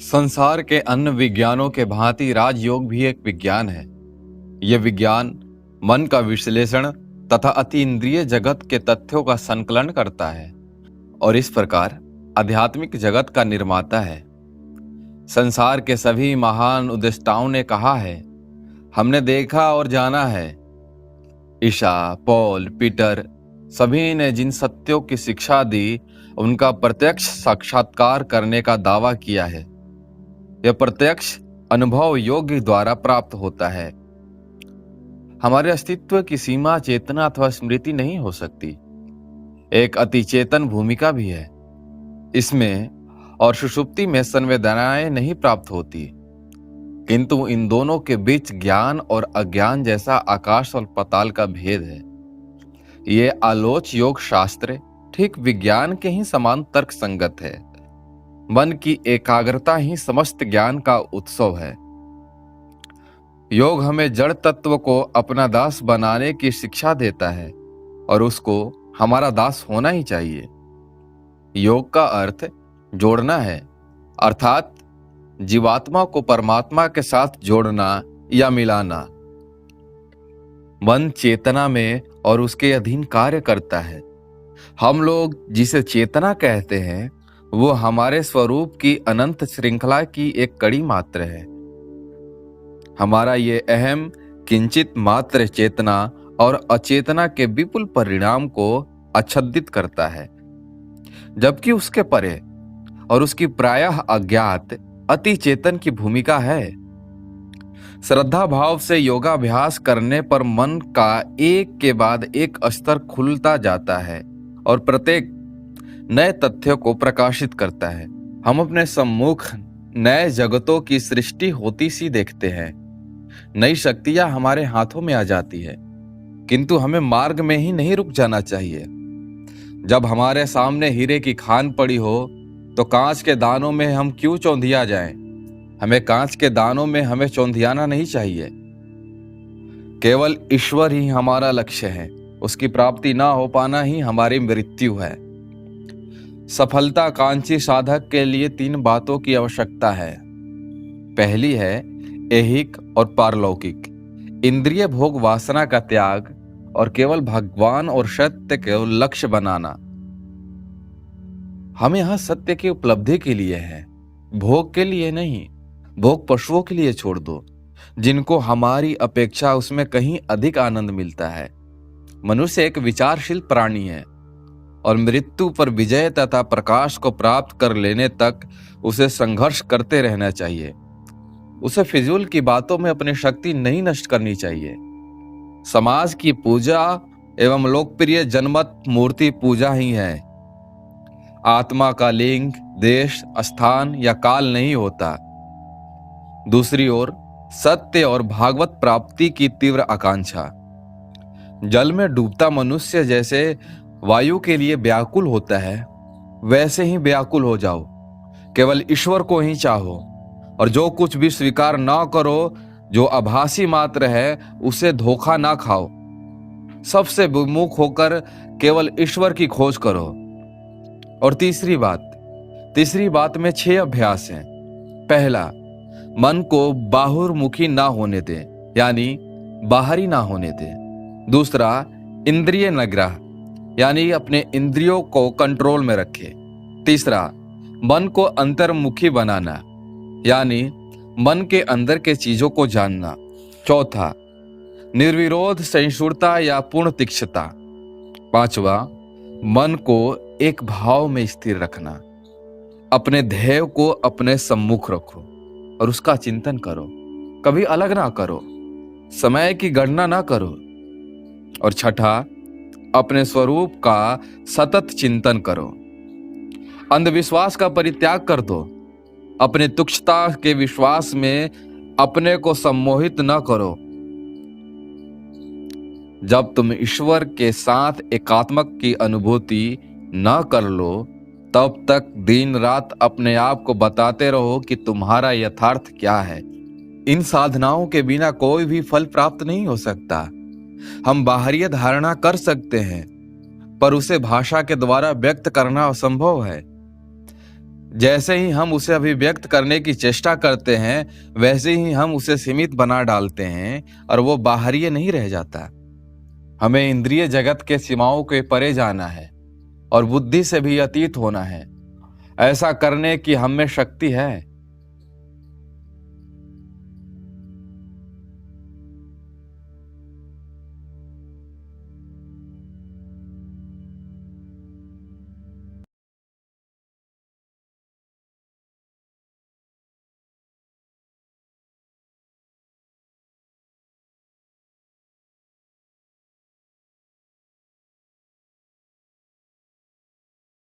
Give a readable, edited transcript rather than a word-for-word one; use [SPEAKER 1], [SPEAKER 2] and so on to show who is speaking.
[SPEAKER 1] संसार के अन्य विज्ञानों के भांति राजयोग भी एक विज्ञान है। यह विज्ञान मन का विश्लेषण तथा अतीन्द्रिय जगत के तथ्यों का संकलन करता है और इस प्रकार आध्यात्मिक जगत का निर्माता है। संसार के सभी महान उद्देष्टाओं ने कहा है, हमने देखा और जाना है। ईशा, पॉल, पीटर सभी ने जिन सत्यों की शिक्षा दी, उनका प्रत्यक्ष साक्षात्कार करने का दावा किया है। यह प्रत्यक्ष अनुभव योग द्वारा प्राप्त होता है। हमारे अस्तित्व की सीमा चेतना अथवा स्मृति नहीं हो सकती। एक अतिचेतन भूमिका भी है। इसमें और सुषुप्ति में संवेदनाएं नहीं प्राप्त होती, किंतु इन दोनों के बीच ज्ञान और अज्ञान जैसा आकाश और पाताल का भेद है। ये आलोच योग शास्त्र ठीक विज्ञान के ही समान तर्क संगत है। मन की एकाग्रता ही समस्त ज्ञान का उत्सव है। योग हमें जड़ तत्व को अपना दास बनाने की शिक्षा देता है और उसको हमारा दास होना ही चाहिए। योग का अर्थ जोड़ना है, अर्थात जीवात्मा को परमात्मा के साथ जोड़ना या मिलाना। मन चेतना में और उसके अधीन कार्य करता है। हम लोग जिसे चेतना कहते हैं, वो हमारे स्वरूप की अनंत श्रृंखला की एक कड़ी मात्र है। हमारा ये अहम किंचित मात्र चेतना और अचेतना के विपुल परिणाम को आच्छादित करता है, जबकि उसके परे और उसकी प्रायः अज्ञात अति चेतन की भूमिका है। श्रद्धा भाव से योगाभ्यास करने पर मन का एक के बाद एक स्तर खुलता जाता है और प्रत्येक नए तथ्यों को प्रकाशित करता है। हम अपने सम्मुख नए जगतों की सृष्टि होती सी देखते हैं। नई शक्तियां हमारे हाथों में आ जाती है, किंतु हमें मार्ग में ही नहीं रुक जाना चाहिए। जब हमारे सामने हीरे की खान पड़ी हो, तो कांच के दानों में हम क्यों चौंधिया जाएं? हमें कांच के दानों में हमें चौंधियाना नहीं चाहिए। केवल ईश्वर ही हमारा लक्ष्य है। उसकी प्राप्ति ना हो पाना ही हमारी मृत्यु है। सफलता कांची साधक के लिए 3 बातों की आवश्यकता है। पहली है ऐहिक और पारलौकिक, इंद्रिय भोग वासना का त्याग और केवल भगवान और सत्य को लक्ष्य बनाना। हम यहां सत्य की उपलब्धि के लिए हैं, भोग के लिए नहीं। भोग पशुओं के लिए छोड़ दो, जिनको हमारी अपेक्षा उसमें कहीं अधिक आनंद मिलता है। मनुष्य एक विचारशील प्राणी है और मृत्यु पर विजय तथा प्रकाश को प्राप्त कर लेने तक उसे संघर्ष करते रहना चाहिए। उसे फिजूल की बातों में अपनी शक्ति नहीं नष्ट करनी चाहिए। समाज की पूजा एवं लोकप्रिय जनमत मूर्ति पूजा ही है। आत्मा का लिंग, देश, स्थान या काल नहीं होता। दूसरी ओर सत्य और भागवत प्राप्ति की तीव्र आकांक्षा। जल में डूबता मनुष्य जैसे वायु के लिए व्याकुल होता है, वैसे ही व्याकुल हो जाओ। केवल ईश्वर को ही चाहो और जो कुछ भी स्वीकार ना करो, जो आभासी मात्र है, उसे धोखा ना खाओ। सबसे विमुख होकर केवल ईश्वर की खोज करो। और तीसरी बात में 6 अभ्यास हैं। पहला, मन को बाहुर्मुखी ना होने दे, यानी बाहरी ना होने दे। दूसरा, इंद्रिय निग्रह, यानी अपने इंद्रियों को कंट्रोल में रखे। तीसरा, मन को अंतर्मुखी बनाना, यानी मन के अंदर के चीजों को जानना। चौथा, निर्विरोध सहिष्णुता या पूर्ण तीक्ष्णता। पांचवा, मन को एक भाव में स्थिर रखना। अपने ध्येय को अपने सम्मुख रखो और उसका चिंतन करो। कभी अलग ना करो, समय की गणना ना करो। और छठा, अपने स्वरूप का सतत चिंतन करो। अंधविश्वास का परित्याग कर दो। अपने तुच्छता के विश्वास में अपने को सम्मोहित न करो। जब तुम ईश्वर के साथ एकात्मक की अनुभूति न कर लो, तब तक दिन रात अपने आप को बताते रहो कि तुम्हारा यथार्थ क्या है। इन साधनाओं के बिना कोई भी फल प्राप्त नहीं हो सकता। हम बाहरी धारणा कर सकते हैं, पर उसे भाषा के द्वारा व्यक्त करना असंभव है। जैसे ही हम उसे अभिव्यक्त करने की चेष्टा करते हैं, वैसे ही हम उसे सीमित बना डालते हैं और वो बाहरी नहीं रह जाता। हमें इंद्रिय जगत के सीमाओं के परे जाना है और बुद्धि से भी अतीत होना है। ऐसा करने की हम में शक्ति है,